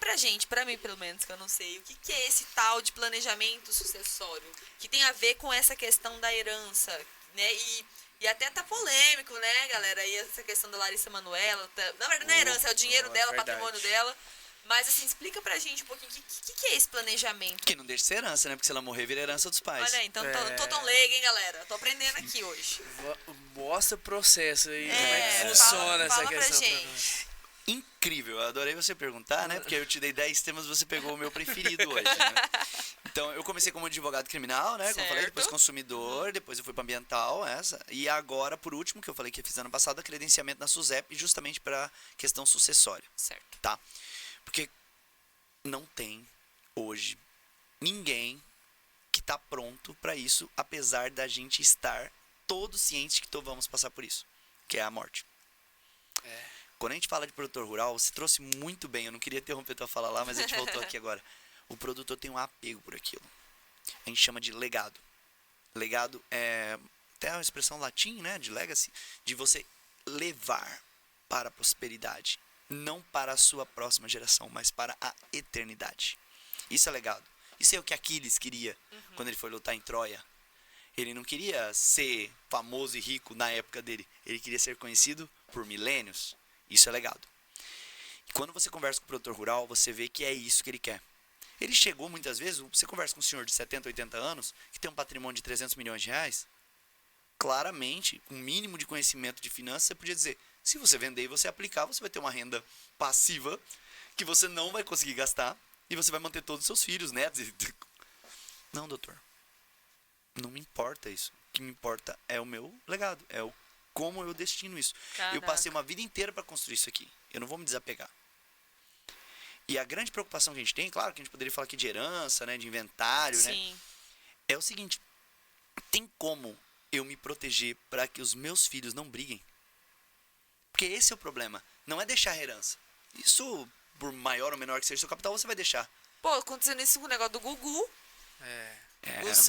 pra gente, pra mim pelo menos, que eu não sei, o que é esse tal de planejamento sucessório? Que tem a ver com essa questão da herança, né? E até tá polêmico, né, galera? E essa questão da Larissa Manoela. Na verdade, não é herança, é o dinheiro dela, o patrimônio dela. Mas, assim, explica pra gente um pouquinho o que é esse planejamento. Que não deixa de ser herança, né? Porque se ela morrer, vira herança dos pais. Olha aí, então tô tão leiga, hein, galera? Tô aprendendo aqui hoje. Mostra o processo aí, como é que funciona essa fala questão. pra gente. Incrível, eu adorei você perguntar, né? Porque eu te dei 10 temas, você pegou o meu preferido hoje, né? Então, eu comecei como advogado criminal, né? Como eu falei, depois consumidor, depois eu fui para ambiental, e agora, por último, que eu falei que eu fiz ano passado, credenciamento na SUSEP, justamente para questão sucessória. Certo. Tá? Porque não tem, hoje, ninguém que tá pronto para isso, apesar da gente estar todos cientes que vamos passar por isso, que é a morte. Quando a gente fala de produtor rural, você trouxe muito bem, eu não queria interromper tua fala lá, mas a gente voltou aqui agora. O produtor tem um apego por aquilo. A gente chama de legado. Legado é até uma expressão latim, né, de legacy, de você levar para a prosperidade, não para a sua próxima geração, mas para a eternidade. Isso é legado. Isso é o que Aquiles queria quando ele foi lutar em Troia. Ele não queria ser famoso e rico na época dele. Ele queria ser conhecido por milênios. Isso é legado. E quando você conversa com o produtor rural, você vê que é isso que ele quer. Ele chegou muitas vezes, você conversa com um senhor de 70, 80 anos, que tem um patrimônio de 300 milhões de reais, claramente, com um mínimo de conhecimento de finanças, você podia dizer, se você vender e você aplicar, você vai ter uma renda passiva que você não vai conseguir gastar e você vai manter todos os seus filhos, netos. Não, doutor. Não me importa isso. O que me importa é o meu legado, é o como eu destino isso. Caraca. Eu passei uma vida inteira para construir isso aqui. Eu não vou me desapegar. E a grande preocupação que a gente tem, claro que a gente poderia falar aqui de herança, né, de inventário, Sim. né? É o seguinte, tem como eu me proteger para que os meus filhos não briguem? Porque esse é o problema. Não é deixar a herança. Isso, por maior ou menor que seja o seu capital, você vai deixar. Pô, acontecendo isso com o negócio do Gugu. É.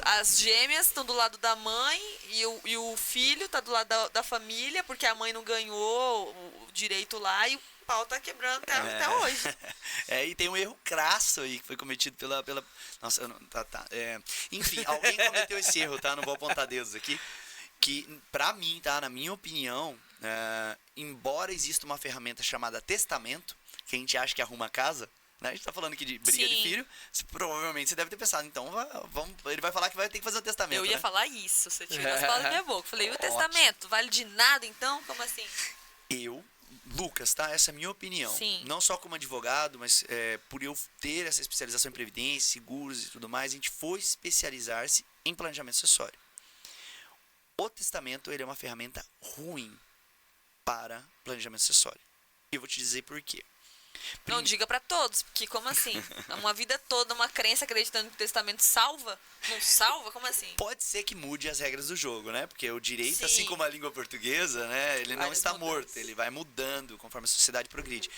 As gêmeas estão do lado da mãe e o filho tá do lado da família, porque a mãe não ganhou o direito lá e o pau tá quebrando até hoje. E tem um erro crasso aí que foi cometido pela... Nossa, enfim, alguém cometeu esse erro, tá? Não vou apontar dedos aqui. Que, pra mim, tá? Na minha opinião, embora exista uma ferramenta chamada testamento, que a gente acha que arruma a casa, né? A gente tá falando aqui de briga de filho, provavelmente você deve ter pensado, então ele vai falar que vai ter que fazer o testamento. Eu ia falar isso, você tirou as palavras da minha boca. Falei, e o testamento? Vale de nada então? Como assim? Lucas, tá? Essa é a minha opinião. Sim. Não só como advogado, mas por eu ter essa especialização em previdência, seguros e tudo mais, a gente foi especializar-se em planejamento sucessório. O testamento, ele é uma ferramenta ruim para planejamento sucessório. E eu vou te dizer por quê. Não diga pra todos, porque como assim? Uma vida toda, uma crença acreditando que o testamento salva? Não salva? Como assim? Pode ser que mude as regras do jogo, né? Porque o direito, Sim. assim como a língua portuguesa, né? Ele não Várias está mudanças. morto, ele vai mudando conforme a sociedade progride.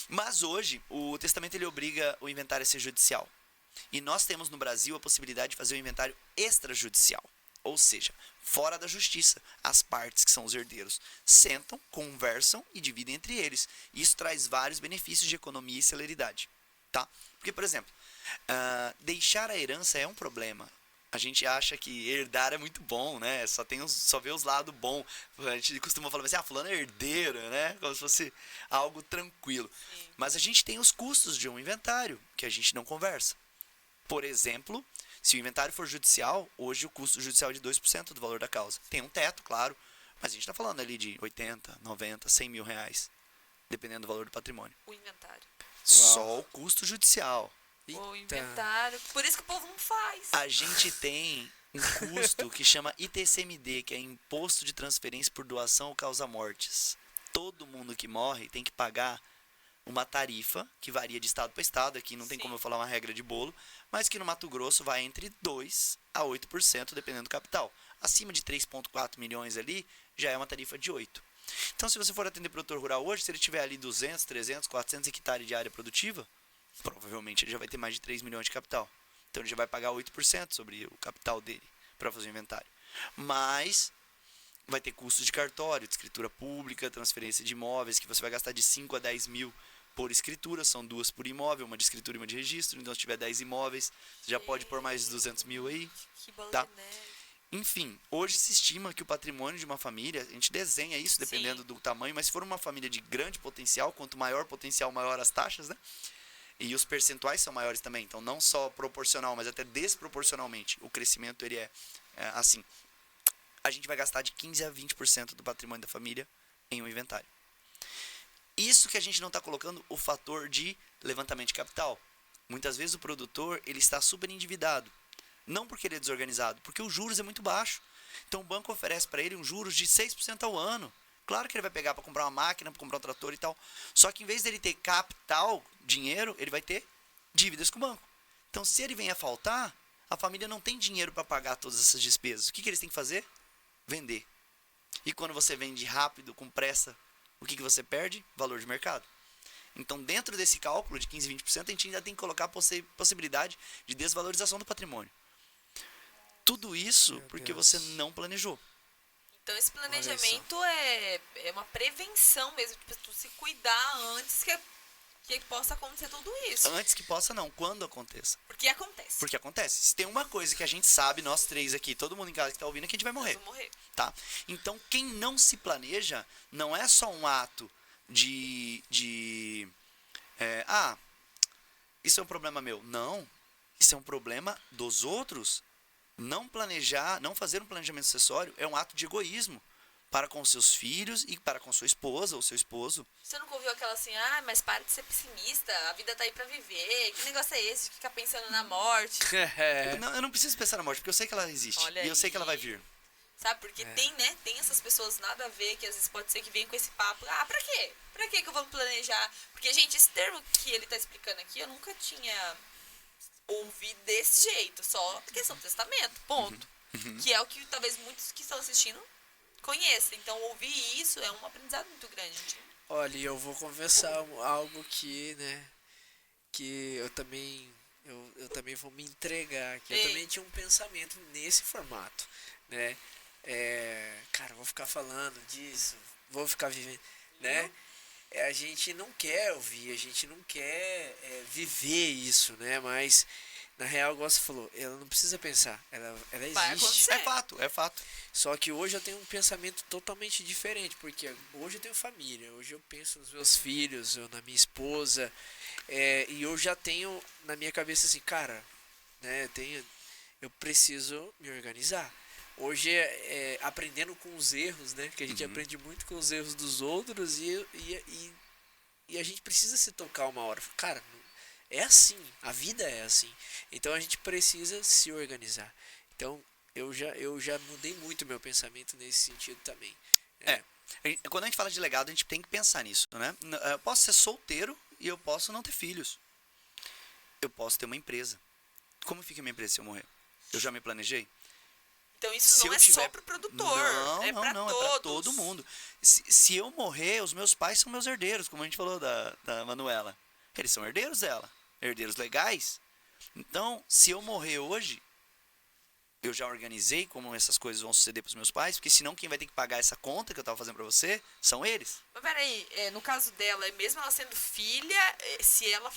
Mas hoje, o testamento ele obriga o inventário a ser judicial. E nós temos no Brasil a possibilidade de fazer o inventário extrajudicial. Ou seja, fora da justiça, as partes, que são os herdeiros, sentam, conversam e dividem entre eles. Isso traz vários benefícios de economia e celeridade. Tá? Porque, por exemplo, deixar a herança é um problema. A gente acha que herdar é muito bom, né? Só vê os lados bons. A gente costuma falar assim, fulano é herdeiro, né? Como se fosse algo tranquilo. Sim. Mas a gente tem os custos de um inventário, que a gente não conversa. Por exemplo, se o inventário for judicial, hoje o custo judicial é de 2% do valor da causa. Tem um teto, claro, mas a gente está falando ali de 80, 90, 100 mil reais, dependendo do valor do patrimônio. O inventário. Só o custo judicial. O inventário. Por isso que o povo não faz. A gente tem um custo que chama ITCMD, que é Imposto de Transferência por Doação ou Causa Mortes. Todo mundo que morre tem que pagar uma tarifa que varia de estado para estado, aqui não tem como eu falar uma regra de bolo, mas que no Mato Grosso vai entre 2% a 8%, dependendo do capital. Acima de 3,4 milhões ali, já é uma tarifa de 8%. Então, se você for atender produtor rural hoje, se ele tiver ali 200, 300, 400 hectares de área produtiva, provavelmente ele já vai ter mais de 3 milhões de capital. Então, ele já vai pagar 8% sobre o capital dele para fazer o inventário. Mas vai ter custos de cartório, de escritura pública, transferência de imóveis, que você vai gastar de 5 a 10 mil por escritura, são 2 por imóvel, uma de escritura e uma de registro. Então, se tiver 10 imóveis, você já pode pôr mais de 200 mil aí. Que bola Tá. de neve. Enfim, hoje se estima que o patrimônio de uma família, a gente desenha isso dependendo Sim. do tamanho, mas se for uma família de grande potencial, quanto maior o potencial, maior as taxas, né? E os percentuais são maiores também, então não só proporcional, mas até desproporcionalmente. O crescimento ele é assim. A gente vai gastar de 15 a 20% do patrimônio da família em um inventário. Isso que a gente não está colocando o fator de levantamento de capital. Muitas vezes o produtor ele está super endividado. Não porque ele é desorganizado, porque os juros é muito baixo. Então o banco oferece para ele um juros de 6% ao ano. Claro que ele vai pegar para comprar uma máquina, para comprar um trator e tal. Só que em vez dele ter capital, dinheiro, ele vai ter dívidas com o banco. Então se ele vem a faltar, a família não tem dinheiro para pagar todas essas despesas. O que eles têm que fazer? Vender. E quando você vende rápido, com pressa, o que você perde? Valor de mercado. Então dentro desse cálculo de 15, 20%, a gente ainda tem que colocar a possibilidade de desvalorização do patrimônio. Tudo isso porque você não planejou. Então esse planejamento é uma prevenção mesmo, tipo, tu se cuidar antes que possa acontecer tudo isso. Antes que possa não, quando aconteça. Porque acontece. Porque acontece. Se tem uma coisa que a gente sabe, nós três aqui, todo mundo em casa que tá ouvindo, é que a gente vai morrer. Nós vamos morrer. Tá? Então quem não se planeja não é só um ato isso é um problema meu. Não. Isso é um problema dos outros. Não planejar, não fazer um planejamento sucessório é um ato de egoísmo para com seus filhos e para com sua esposa ou seu esposo. Você nunca ouviu aquela assim, mas para de ser pessimista, a vida tá aí pra viver, que negócio é esse de ficar pensando na morte? Eu não preciso pensar na morte, porque eu sei que ela existe. Olha e eu sei que ela vai aí. vir. Sabe, porque tem essas pessoas nada a ver, que às vezes pode ser que venham com esse papo, pra quê? Pra que eu vou planejar? Porque, gente, esse termo que ele tá explicando aqui, eu nunca tinha ouvido desse jeito, só questão do testamento, ponto. Que é o que talvez muitos que estão assistindo conheçam. Então, ouvir isso é um aprendizado muito grande, gente. Olha, eu vou confessar algo que, né, que eu também vou me entregar, que eu também tinha um pensamento nesse formato, né? Cara, vou ficar falando disso, vou ficar vivendo, né? A gente não quer ouvir, a gente não quer viver isso, né? Mas, na real, igual você falou, ela não precisa pensar, ela Vai existe. acontecer. É fato. Só que hoje eu tenho um pensamento totalmente diferente, porque hoje eu tenho família, hoje eu penso nos meus filhos, na minha esposa, e eu já tenho na minha cabeça assim, cara, né, eu preciso me organizar. Hoje aprendendo com os erros, né, que a gente aprende muito com os erros dos outros e a gente precisa se tocar uma hora. Cara, é assim, a vida é assim. Então a gente precisa se organizar. Então eu já mudei muito meu pensamento nesse sentido também. Quando a gente fala de legado, a gente tem que pensar nisso, né? Eu posso ser solteiro e eu posso não ter filhos. Eu posso ter uma empresa. Como fica a minha empresa se eu morrer? Eu já me planejei? Então isso não é só pro produtor, é pra não, todos. é pra todo mundo. Se eu morrer, os meus pais são meus herdeiros, como a gente falou da Manuela. Eles são herdeiros dela, herdeiros legais. Então, se eu morrer hoje, eu já organizei como essas coisas vão suceder pros meus pais, porque senão quem vai ter que pagar essa conta que eu tava fazendo pra você são eles. Mas peraí, no caso dela, mesmo ela sendo filha, se ela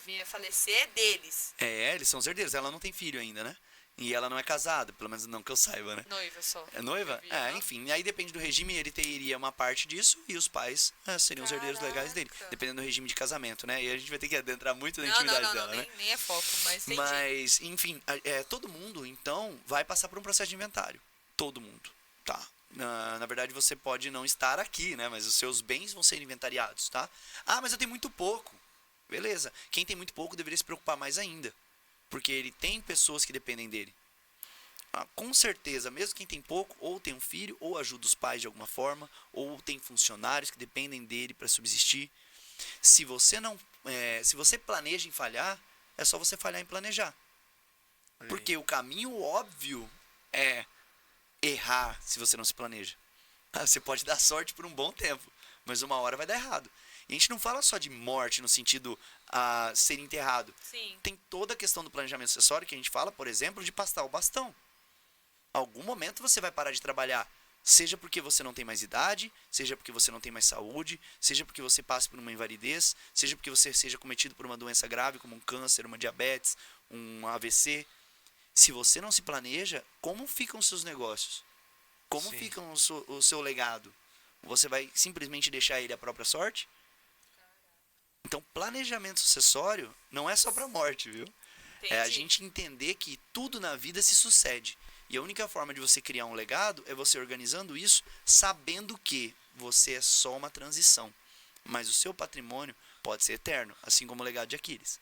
vier a falecer, é deles. Eles são os herdeiros. Ela não tem filho ainda, né? E ela não é casada, pelo menos não que eu saiba, né? Noiva só. É noiva? Enfim. Aí depende do regime, ele teria uma parte disso e os pais seriam os herdeiros legais dele. Dependendo do regime de casamento, né? E a gente vai ter que adentrar muito na intimidade dela, né? Nem é foco, mas entendi. Mas, enfim, todo mundo, então, vai passar por um processo de inventário. Todo mundo, tá? Na verdade, você pode não estar aqui, né? Mas os seus bens vão ser inventariados, tá? Mas eu tenho muito pouco. Beleza. Quem tem muito pouco deveria se preocupar mais ainda. Porque ele tem pessoas que dependem dele. Com certeza, mesmo quem tem pouco, ou tem um filho, ou ajuda os pais de alguma forma, ou tem funcionários que dependem dele para subsistir. Se você planeja em falhar, é só você falhar em planejar. Porque o caminho óbvio é errar se você não se planeja. Você pode dar sorte por um bom tempo, mas uma hora vai dar errado. E a gente não fala só de morte no sentido ser enterrado. Sim. Tem toda a questão do planejamento sucessório que a gente fala, por exemplo, de passar o bastão. Algum momento você vai parar de trabalhar. Seja porque você não tem mais idade, seja porque você não tem mais saúde, seja porque você passe por uma invalidez, seja porque você seja cometido por uma doença grave como um câncer, uma diabetes, um AVC. Se você não se planeja, como ficam os seus negócios? Como Sim. fica o seu legado? Você vai simplesmente deixar ele à própria sorte? Então, planejamento sucessório não é só para a morte, viu? É a Entendi. gente entender que tudo na vida se sucede. E a única forma de você criar um legado é você organizando isso, sabendo que você é só uma transição. Mas o seu patrimônio pode ser eterno, assim como o legado de Aquiles.